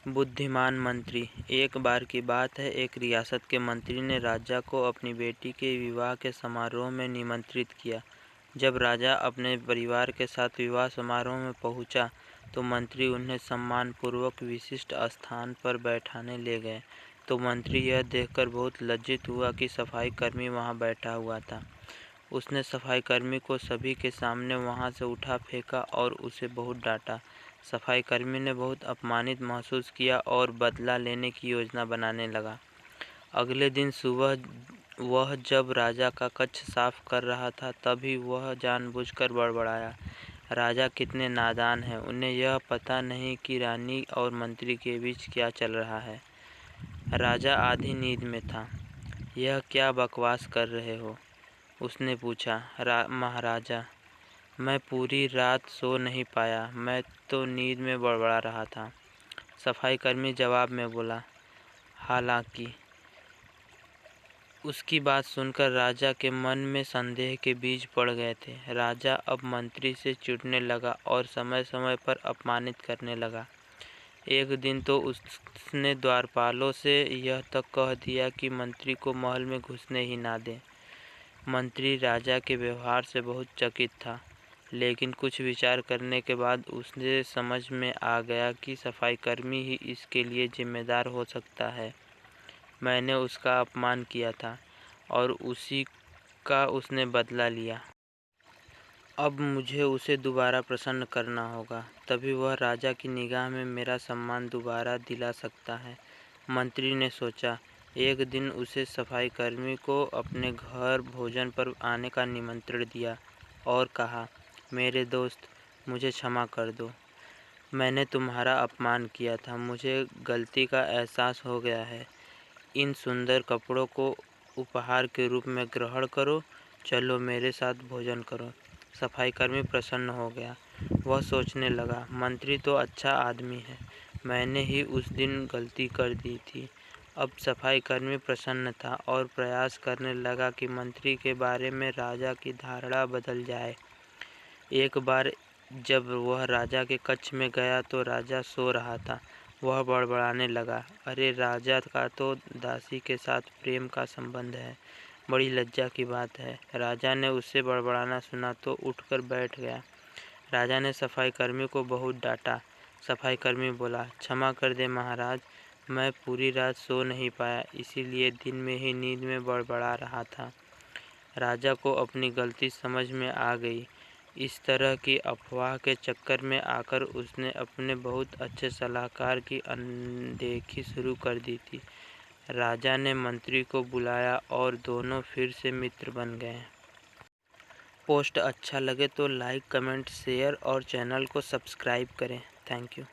बुद्धिमान मंत्री। एक बार की बात है, एक रियासत के मंत्री ने राजा को अपनी बेटी के विवाह के समारोह में निमंत्रित किया। जब राजा अपने परिवार के साथ विवाह समारोह में पहुंचा, तो मंत्री उन्हें सम्मानपूर्वक विशिष्ट स्थान पर बैठाने ले गए। तो मंत्री यह देखकर बहुत लज्जित हुआ कि सफाई कर्मी वहां बैठा हुआ था। उसने सफाई कर्मी को सभी के सामने वहां से उठा फेंका और उसे बहुत डांटा। सफाई कर्मी ने बहुत अपमानित महसूस किया और बदला लेने की योजना बनाने लगा। अगले दिन सुबह वह जब राजा का कक्ष साफ कर रहा था, तभी वह जानबूझकर बड़बड़ाया, राजा कितने नादान हैं, उन्हें यह पता नहीं कि रानी और मंत्री के बीच क्या चल रहा है। राजा आधी नींद में था। यह क्या बकवास कर रहे हो? उसने पूछा। महाराजा, मैं पूरी रात सो नहीं पाया, मैं तो नींद में बड़बड़ा रहा था, सफाई कर्मी जवाब में बोला। हालांकि उसकी बात सुनकर राजा के मन में संदेह के बीज पड़ गए थे। राजा अब मंत्री से चिढ़ने लगा और समय समय पर अपमानित करने लगा। एक दिन तो उसने द्वारपालों से यह तक कह दिया कि मंत्री को महल में घुसने ही ना दें। मंत्री राजा के व्यवहार से बहुत चकित था, लेकिन कुछ विचार करने के बाद उसे समझ में आ गया कि सफाई कर्मी ही इसके लिए जिम्मेदार हो सकता है। मैंने उसका अपमान किया था और उसी का उसने बदला लिया। अब मुझे उसे दोबारा प्रसन्न करना होगा, तभी वह राजा की निगाह में मेरा सम्मान दोबारा दिला सकता है। मंत्री ने सोचा। एक दिन उसे सफाई कर्मी को अपने घर भोजन पर आने का निमंत्रण दिया और कहा, मेरे दोस्त, मुझे क्षमा कर दो। मैंने तुम्हारा अपमान किया था, मुझे गलती का एहसास हो गया है। इन सुंदर कपड़ों को उपहार के रूप में ग्रहण करो, चलो मेरे साथ भोजन करो। सफाई कर्मी प्रसन्न हो गया। वह सोचने लगा, मंत्री तो अच्छा आदमी है, मैंने ही उस दिन गलती कर दी थी। अब सफाई कर्मी प्रसन्न था और प्रयास करने लगा कि मंत्री के बारे में राजा की धारणा बदल जाए। एक बार जब वह राजा के कक्ष में गया तो राजा सो रहा था। वह बड़बड़ाने लगा, अरे राजा का तो दासी के साथ प्रेम का संबंध है, बड़ी लज्जा की बात है। राजा ने उससे बड़बड़ाना सुना तो उठकर बैठ गया। राजा ने सफाई कर्मी को बहुत डांटा। सफाई कर्मी बोला, क्षमा कर दे महाराज, मैं पूरी रात सो नहीं पाया, इसीलिए दिन में ही नींद में बड़बड़ा रहा था। राजा को अपनी गलती समझ में आ गई। इस तरह की अफवाह के चक्कर में आकर उसने अपने बहुत अच्छे सलाहकार की अनदेखी शुरू कर दी थी। राजा ने मंत्री को बुलाया और दोनों फिर से मित्र बन गए। पोस्ट अच्छा लगे तो लाइक, कमेंट, शेयर और चैनल को सब्सक्राइब करें। Thank you.